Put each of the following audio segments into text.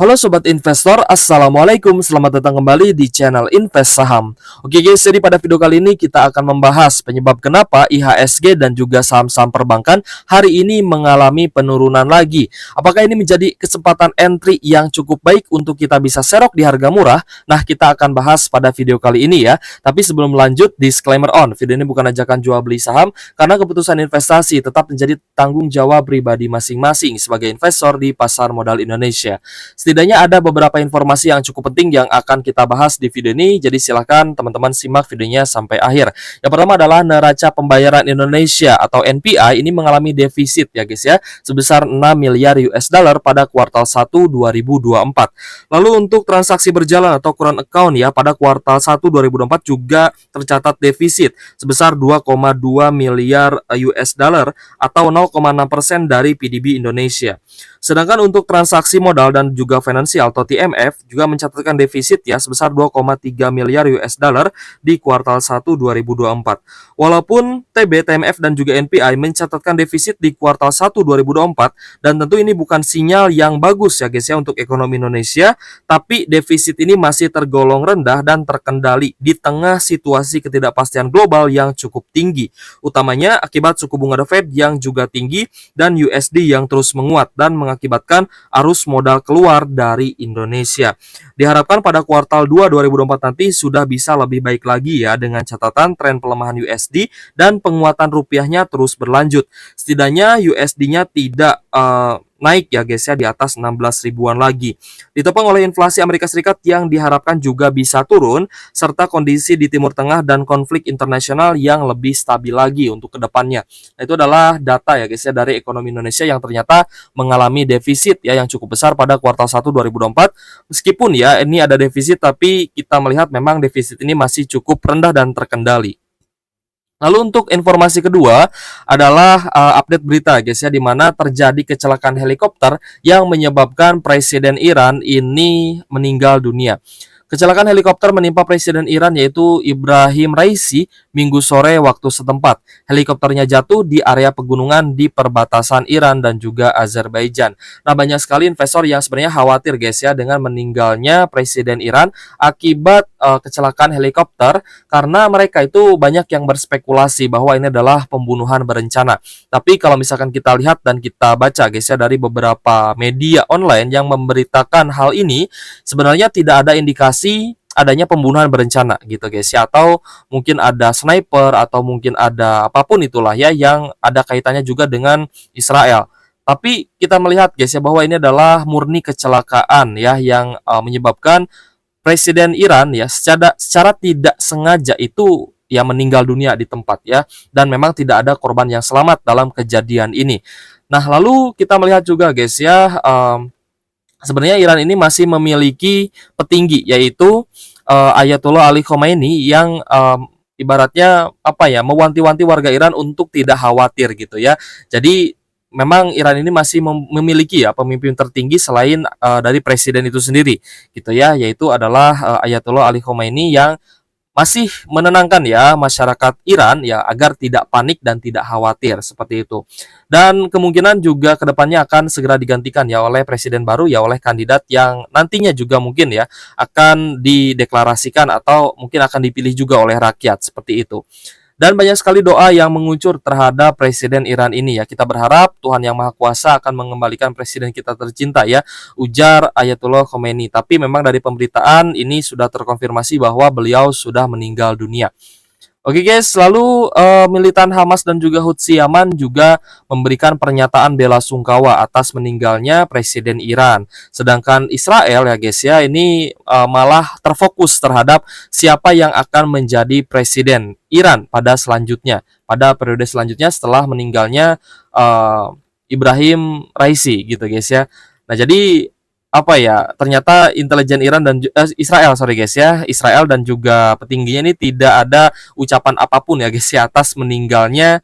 Halo Sobat Investor, Assalamualaikum, selamat datang kembali di channel Invest Saham. Oke guys, jadi pada video kali ini kita akan membahas penyebab kenapa IHSG dan juga saham-saham perbankan hari ini mengalami penurunan lagi. Apakah ini menjadi kesempatan entry yang cukup baik untuk kita bisa serok di harga murah? Nah, kita akan bahas pada video kali ini ya. Tapi sebelum lanjut, disclaimer on, video ini bukan ajakan jual beli saham, karena keputusan investasi tetap menjadi tanggung jawab pribadi masing-masing sebagai investor di pasar modal Indonesia. Setidaknya ada beberapa informasi yang cukup penting yang akan kita bahas di video ini, jadi silahkan teman-teman simak videonya sampai akhir. Yang pertama adalah neraca pembayaran Indonesia atau NPI ini mengalami defisit ya guys ya, sebesar 6 miliar US dollar pada kuartal 1 2024. Lalu untuk transaksi berjalan atau current account ya, pada kuartal 1 2024 juga tercatat defisit sebesar 2,2 miliar US dollar atau 0,6% dari PDB Indonesia. Sedangkan untuk transaksi modal dan juga finansial atau TMF juga mencatatkan defisit ya sebesar 2,3 miliar US dollar di kuartal 1 2024. Walaupun TB, TMF dan juga NPI mencatatkan defisit di kuartal 1 2024 dan tentu ini bukan sinyal yang bagus ya guys ya untuk ekonomi Indonesia, tapi defisit ini masih tergolong rendah dan terkendali di tengah situasi ketidakpastian global yang cukup tinggi, utamanya akibat suku bunga The Fed yang juga tinggi dan USD yang terus menguat dan mengakibatkan arus modal keluar dari Indonesia. Diharapkan pada kuartal 2 2024 nanti sudah bisa lebih baik lagi ya, dengan catatan tren pelemahan USD dan penguatan rupiahnya terus berlanjut. Setidaknya USD-nya tidak naik ya guys ya di atas 16 ribuan lagi. Ditopang oleh inflasi Amerika Serikat yang diharapkan juga bisa turun, serta kondisi di Timur Tengah dan konflik internasional yang lebih stabil lagi untuk kedepannya. Nah, itu adalah data ya guys ya dari ekonomi Indonesia yang ternyata mengalami defisit ya yang cukup besar pada kuartal 1 2024. Meskipun ya ini ada defisit, tapi kita melihat memang defisit ini masih cukup rendah dan terkendali. Lalu untuk informasi kedua adalah update berita guys ya, di mana terjadi kecelakaan helikopter yang menyebabkan Presiden Iran ini meninggal dunia. Kecelakaan helikopter menimpa Presiden Iran yaitu Ibrahim Raisi Minggu sore waktu setempat. Helikopternya jatuh di area pegunungan di perbatasan Iran dan juga Azerbaijan. Nah, banyak sekali investor yang sebenarnya khawatir guys ya dengan meninggalnya Presiden Iran akibat kecelakaan helikopter, karena mereka itu banyak yang berspekulasi bahwa ini adalah pembunuhan berencana. Tapi kalau misalkan kita lihat dan kita baca guys ya dari beberapa media online yang memberitakan hal ini, sebenarnya tidak ada indikasi adanya pembunuhan berencana gitu guys ya, atau mungkin ada sniper atau mungkin ada apapun itulah ya yang ada kaitannya juga dengan Israel. Tapi kita melihat guys ya bahwa ini adalah murni kecelakaan ya yang menyebabkan Presiden Iran ya secara tidak sengaja itu ya meninggal dunia di tempat ya, dan memang tidak ada korban yang selamat dalam kejadian ini. Nah, lalu kita melihat juga guys ya, sebenarnya Iran ini masih memiliki petinggi yaitu Ayatollah Ali Khomeini yang ibaratnya apa ya, mewanti-wanti warga Iran untuk tidak khawatir gitu ya. Jadi memang Iran ini masih memiliki ya pemimpin tertinggi selain dari presiden itu sendiri gitu ya, yaitu adalah Ayatollah Ali Khomeini yang masih menenangkan ya masyarakat Iran ya agar tidak panik dan tidak khawatir seperti itu. Dan kemungkinan juga kedepannya akan segera digantikan ya oleh presiden baru ya, oleh kandidat yang nantinya juga mungkin ya akan dideklarasikan atau mungkin akan dipilih juga oleh rakyat seperti itu. Dan banyak sekali doa yang mengucur terhadap Presiden Iran ini ya. Kita berharap Tuhan Yang Maha Kuasa akan mengembalikan presiden kita tercinta ya, ujar Ayatollah Khomeini. Tapi memang dari pemberitaan ini sudah terkonfirmasi bahwa beliau sudah meninggal dunia. Oke guys, lalu militan Hamas dan juga Hutsi Yaman juga memberikan pernyataan bela sungkawa atas meninggalnya Presiden Iran. Sedangkan Israel ya guys ya, ini malah terfokus terhadap siapa yang akan menjadi Presiden Iran pada selanjutnya, pada periode selanjutnya setelah meninggalnya Ibrahim Raisi gitu guys ya. Nah, jadi apa ya, ternyata intelijen Iran dan Israel guys ya, Israel dan juga petingginya ini tidak ada ucapan apapun ya guys ya atas meninggalnya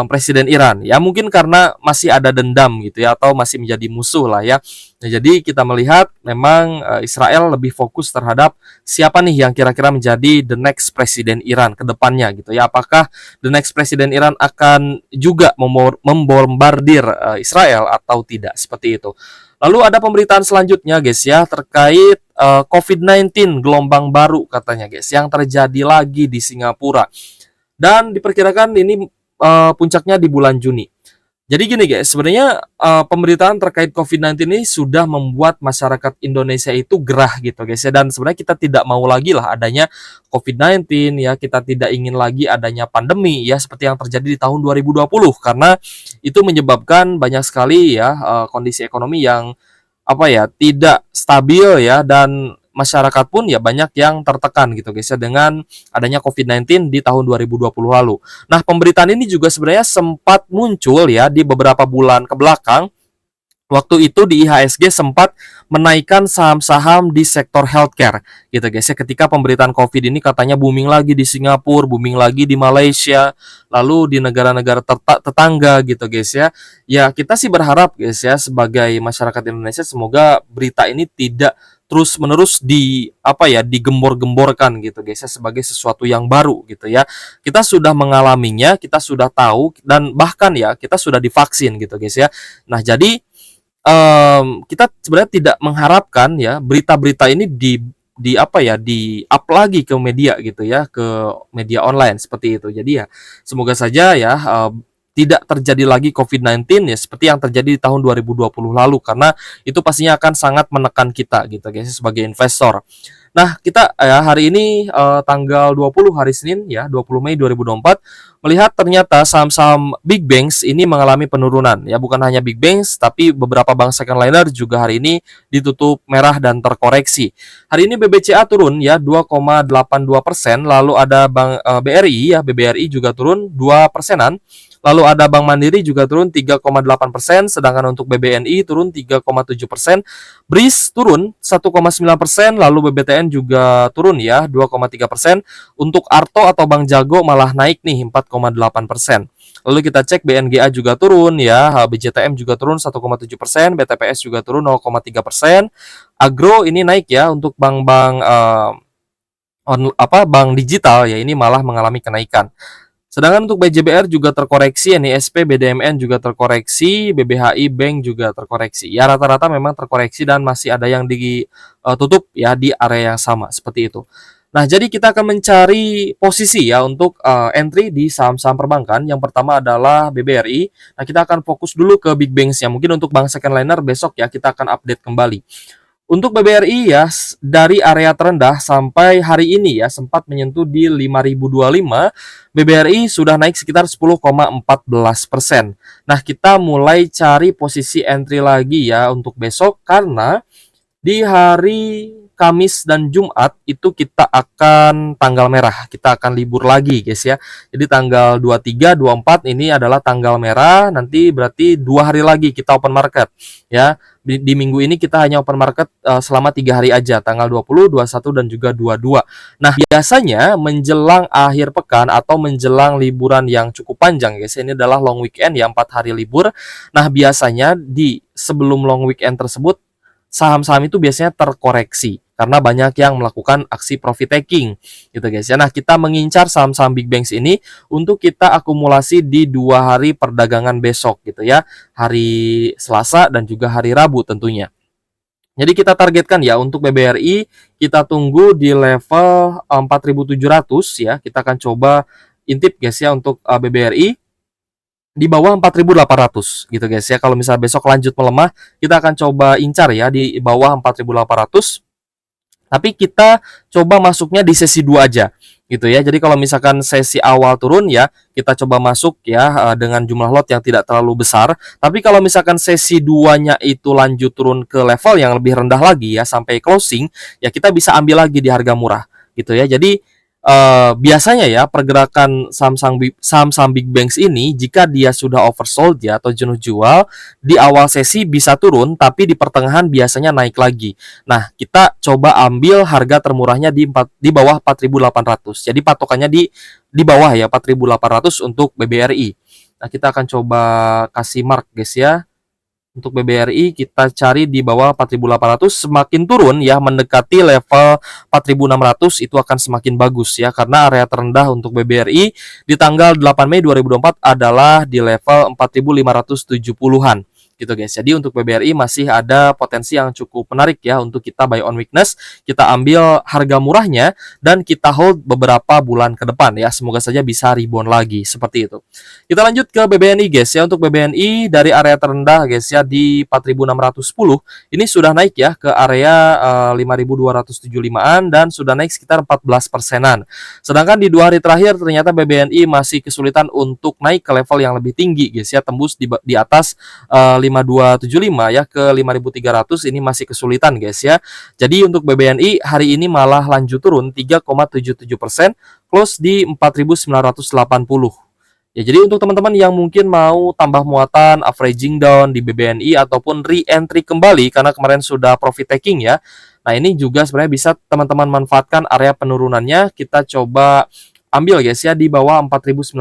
Presiden Iran ya, mungkin karena masih ada dendam gitu ya, atau masih menjadi musuh lah ya. Nah, jadi kita melihat memang Israel lebih fokus terhadap siapa nih yang kira-kira menjadi the next presiden Iran ke depannya gitu ya. Apakah the next presiden Iran akan juga membombardir Israel atau tidak, seperti itu. Lalu ada pemberitaan selanjutnya guys ya, terkait COVID-19 gelombang baru katanya guys yang terjadi lagi di Singapura. Dan diperkirakan ini puncaknya di bulan Juni. Jadi gini guys, sebenarnya pemberitaan terkait COVID-19 ini sudah membuat masyarakat Indonesia itu gerah gitu guys ya. Dan sebenarnya kita tidak mau lagi lah adanya COVID-19 ya, kita tidak ingin lagi adanya pandemi ya seperti yang terjadi di tahun 2020 karena itu menyebabkan banyak sekali ya kondisi ekonomi yang apa ya tidak stabil ya, dan masyarakat pun ya banyak yang tertekan gitu guys ya dengan adanya COVID-19 di tahun 2020 lalu. Nah, pemberitaan ini juga sebenarnya sempat muncul ya di beberapa bulan ke belakang. Waktu itu di IHSG sempat menaikkan saham-saham di sektor healthcare gitu guys ya, ketika pemberitaan COVID ini katanya booming lagi di Singapura, booming lagi di Malaysia, lalu di negara-negara tetangga gitu guys ya. Ya kita sih berharap guys ya sebagai masyarakat Indonesia semoga berita ini tidak terus-menerus digembor-gemborkan gitu guys ya sebagai sesuatu yang baru gitu ya. Kita sudah mengalaminya, kita sudah tahu, dan bahkan ya kita sudah divaksin gitu guys ya. Nah, jadi kita sebenarnya tidak mengharapkan ya berita-berita ini di up lagi ke media gitu ya, ke media online seperti itu. Jadi ya semoga saja ya tidak terjadi lagi COVID-19 ya seperti yang terjadi di tahun 2020 lalu, karena itu pastinya akan sangat menekan kita gitu guys sebagai investor. Nah, kita ya hari ini tanggal 20 hari Senin ya, 20 Mei 2024 melihat ternyata saham-saham big banks ini mengalami penurunan ya, bukan hanya big banks tapi beberapa bank second liner juga hari ini ditutup merah dan terkoreksi. Hari ini BBCA turun ya 2,82%, lalu ada Bank BRI ya, BBRI juga turun 2%-an. Lalu ada Bank Mandiri juga turun 3,8%, sedangkan untuk BBNI turun 3,7%, BRIS turun 1,9%, lalu BBTN juga turun ya 2,3%. Untuk Arto atau Bank Jago malah naik nih 4,8%. Lalu kita cek BNGA juga turun ya, BJTM juga turun 1,7%, BTPS juga turun 0,3%. Agro ini naik ya untuk bank-bank bank digital ya, ini malah mengalami kenaikan. Sedangkan untuk BJBR juga terkoreksi, NISP, BDMN juga terkoreksi, BBHI Bank juga terkoreksi. Ya rata-rata memang terkoreksi dan masih ada yang ditutup ya di area yang sama seperti itu. Nah, jadi kita akan mencari posisi ya untuk entry di saham-saham perbankan. Yang pertama adalah BBRI. Nah, kita akan fokus dulu ke big banks ya. Mungkin untuk bank second liner besok ya kita akan update kembali. Untuk BBRI ya, dari area terendah sampai hari ini ya sempat menyentuh di 5.025, BBRI sudah naik sekitar 10,14%. Nah, kita mulai cari posisi entry lagi ya untuk besok, karena di hari Kamis dan Jumat itu kita akan tanggal merah, kita akan libur lagi guys ya. Jadi tanggal 23, 24 ini adalah tanggal merah, nanti berarti 2 hari lagi kita open market ya. Di minggu ini kita hanya open market selama 3 hari aja, tanggal 20, 21 dan juga 22. Nah, biasanya menjelang akhir pekan atau menjelang liburan yang cukup panjang guys, ini adalah long weekend ya, 4 hari libur. Nah, biasanya di sebelum long weekend tersebut saham-saham itu biasanya terkoreksi karena banyak yang melakukan aksi profit taking gitu guys ya. Nah, kita mengincar saham-saham big banks ini untuk kita akumulasi di 2 hari perdagangan besok gitu ya, hari Selasa dan juga hari Rabu tentunya. Jadi kita targetkan ya untuk BBRI kita tunggu di level 4.700 ya. Kita akan coba intip guys ya untuk BBRI di bawah 4.800 gitu guys ya. Kalau misalnya besok lanjut melemah, kita akan coba incar ya di bawah 4.800. Tapi kita coba masuknya di sesi 2 aja gitu ya. Jadi kalau misalkan sesi awal turun ya, kita coba masuk ya dengan jumlah lot yang tidak terlalu besar. Tapi kalau misalkan sesi 2-nya itu lanjut turun ke level yang lebih rendah lagi ya sampai closing, ya kita bisa ambil lagi di harga murah gitu ya. Jadi biasanya ya pergerakan saham-saham big banks ini jika dia sudah oversold ya atau jenuh jual, di awal sesi bisa turun tapi di pertengahan biasanya naik lagi. Nah, kita coba ambil harga termurahnya di bawah 4.800. Jadi patokannya di bawah ya 4.800 untuk BBRI. Nah, kita akan coba kasih mark guys ya. Untuk BBRI kita cari di bawah 4.800, semakin turun ya mendekati level 4.600 itu akan semakin bagus ya, karena area terendah untuk BBRI di tanggal 8 Mei 2024 adalah di level 4.570-an gitu guys. Jadi untuk BBRI masih ada potensi yang cukup menarik ya untuk kita buy on weakness, kita ambil harga murahnya dan kita hold beberapa bulan ke depan ya. Semoga saja bisa rebound lagi seperti itu. Kita lanjut ke BBNI guys ya. Untuk BBNI dari area terendah guys ya di 4.610 ini sudah naik ya ke area 5.275-an dan sudah naik sekitar 14 persenan. Sedangkan di 2 hari terakhir ternyata BBNI masih kesulitan untuk naik ke level yang lebih tinggi guys ya, tembus di atas 5275 ya ke 5.300 ini masih kesulitan guys ya. Jadi untuk BBNI hari ini malah lanjut turun 3,77%, close di 4.980. Ya, jadi untuk teman-teman yang mungkin mau tambah muatan, averaging down di BBNI ataupun re-entry kembali karena kemarin sudah profit taking ya. Nah, ini juga sebenarnya bisa teman-teman manfaatkan area penurunannya. Kita coba ambil guys ya di bawah 4.900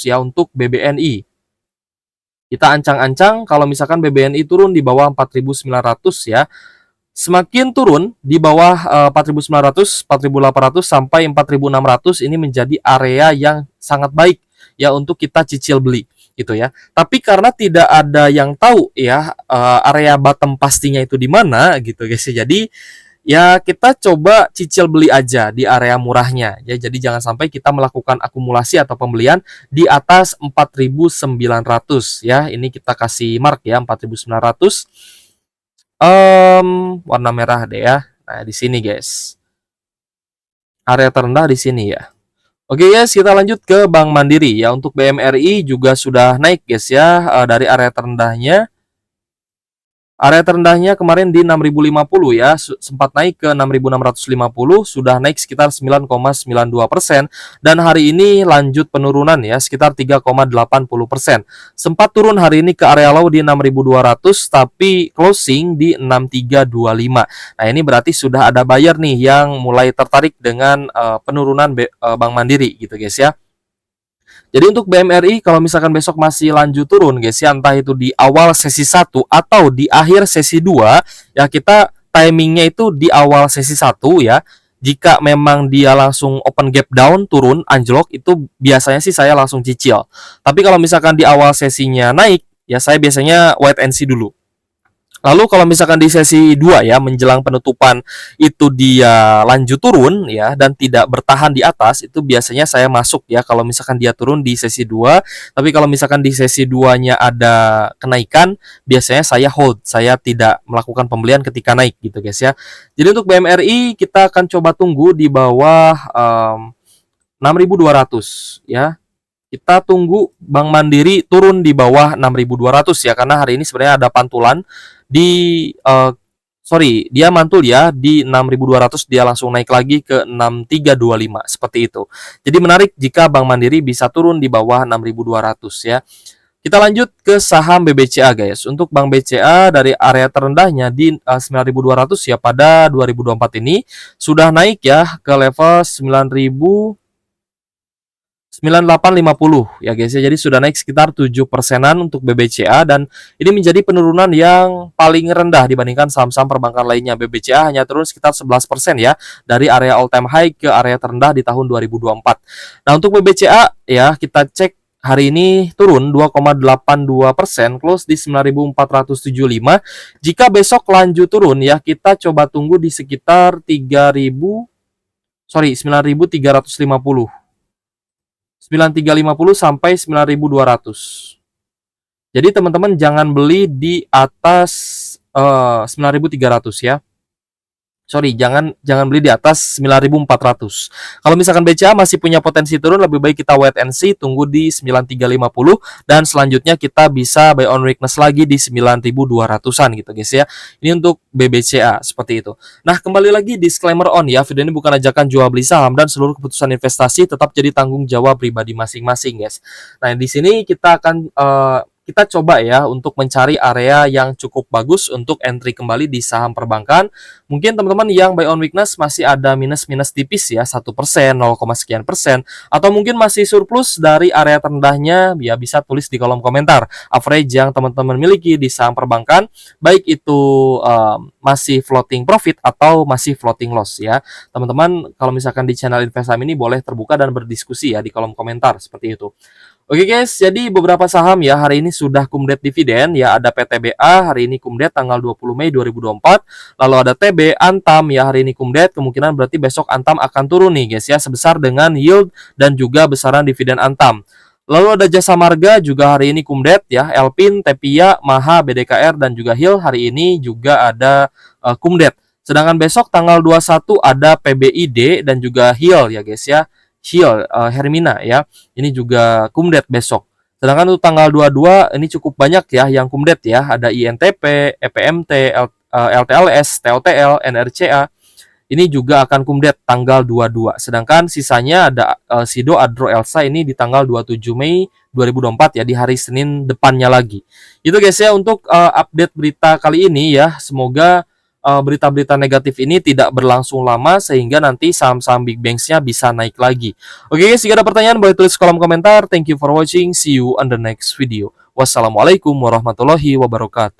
ya untuk BBNI. Kita ancang-ancang kalau misalkan BBNI turun di bawah 4.900 ya. Semakin turun di bawah 4.900, 4.800 sampai 4.600 ini menjadi area yang sangat baik ya untuk kita cicil beli gitu ya. Tapi karena tidak ada yang tahu ya area bottom pastinya itu di mana gitu guys ya. Jadi ya kita coba cicil beli aja di area murahnya ya. Jadi jangan sampai kita melakukan akumulasi atau pembelian di atas 4.900 ya. Ini kita kasih mark ya 4.900. Warna merah deh ya. Nah, di sini guys. Area terendah di sini ya. Oke guys, kita lanjut ke Bank Mandiri ya. Untuk BMRI juga sudah naik guys ya dari area terendahnya. Area terendahnya kemarin di 6.050 ya, sempat naik ke 6.650, sudah naik sekitar 9,92% dan hari ini lanjut penurunan ya, sekitar 3,80%. Sempat turun hari ini ke area low di 6.200 tapi closing di 6.325. Nah, ini berarti sudah ada buyer nih yang mulai tertarik dengan penurunan Bank Mandiri gitu guys ya. Jadi untuk BMRI kalau misalkan besok masih lanjut turun guys ya, entah itu di awal sesi 1 atau di akhir sesi 2 ya, kita timingnya itu di awal sesi 1 ya. Jika memang dia langsung open gap down turun anjlok itu biasanya sih saya langsung cicil. Tapi kalau misalkan di awal sesinya naik ya saya biasanya wait and see dulu. Lalu kalau misalkan di sesi 2 ya menjelang penutupan itu dia lanjut turun ya dan tidak bertahan di atas, itu biasanya saya masuk ya kalau misalkan dia turun di sesi 2. Tapi kalau misalkan di sesi 2-nya ada kenaikan, biasanya saya hold, saya tidak melakukan pembelian ketika naik gitu guys ya. Jadi untuk BMRI kita akan coba tunggu di bawah 6.200 ya. Kita tunggu Bank Mandiri turun di bawah 6.200 ya, karena hari ini sebenarnya ada pantulan di dia mantul ya di 6.200, dia langsung naik lagi ke 6.325 seperti itu. Jadi menarik jika Bank Mandiri bisa turun di bawah 6.200 ya. Kita lanjut ke saham BBCA guys. Untuk Bank BCA dari area terendahnya di 9.200 ya pada 2024 ini sudah naik ya ke level 9850 ya guys ya. Jadi sudah naik sekitar 7%-an untuk BBCA dan ini menjadi penurunan yang paling rendah dibandingkan saham-saham perbankan lainnya. BBCA hanya turun sekitar 11% ya dari area all time high ke area terendah di tahun 2024. Nah, untuk BBCA ya kita cek hari ini turun 2,82%, close di 9.475. Jika besok lanjut turun ya kita coba tunggu di sekitar 9.350 sampai 9.200. Jadi teman-teman jangan beli di atas 9.300 ya. Jangan beli di atas 9.400. Kalau misalkan BCA masih punya potensi turun, lebih baik kita wait and see, tunggu di 9.350 dan selanjutnya kita bisa buy on weakness lagi di 9.200-an gitu guys ya. Ini untuk BBCA seperti itu. Nah, kembali lagi disclaimer on ya, video ini bukan ajakan jual beli saham dan seluruh keputusan investasi tetap jadi tanggung jawab pribadi masing-masing guys. Nah, di sini kita akan kita coba ya untuk mencari area yang cukup bagus untuk entry kembali di saham perbankan. Mungkin teman-teman yang buy on weakness masih ada minus-minus tipis ya, 1%, 0, sekian persen, atau mungkin masih surplus dari area terendahnya, ya bisa tulis di kolom komentar average yang teman-teman miliki di saham perbankan, baik itu masih floating profit atau masih floating loss ya. Teman-teman kalau misalkan di channel Invest Saham ini boleh terbuka dan berdiskusi ya di kolom komentar seperti itu. Oke guys, jadi beberapa saham ya hari ini sudah kumdet dividen ya. Ada PTBA hari ini kumdet tanggal 20 Mei 2024. Lalu ada TB Antam ya hari ini kumdet. Kemungkinan berarti besok Antam akan turun nih guys ya, sebesar dengan yield dan juga besaran dividen Antam. Lalu ada Jasa Marga juga hari ini kumdet ya. Elpin, Tepia, Maha, BDKR dan juga HIL hari ini juga ada kumdet. Sedangkan besok tanggal 21 ada PBID dan juga HIL ya guys ya. HIL Hermina ya. Ini juga kumdet besok. Sedangkan untuk tanggal 22 ini cukup banyak ya yang kumdet ya. Ada INTP, EPMT, LTLS, TOTL, NRCA. Ini juga akan kumdet tanggal 22. Sedangkan sisanya ada Sido, Adro, Elsa ini di tanggal 27 Mei 2024 ya, di hari Senin depannya lagi. Itu guys ya untuk update berita kali ini ya. Semoga berita-berita negatif ini tidak berlangsung lama sehingga nanti saham-saham big banks-nya bisa naik lagi. Oke guys, jika ada pertanyaan boleh tulis kolom komentar. Thank you for watching. See you on the next video. Wassalamualaikum warahmatullahi wabarakatuh.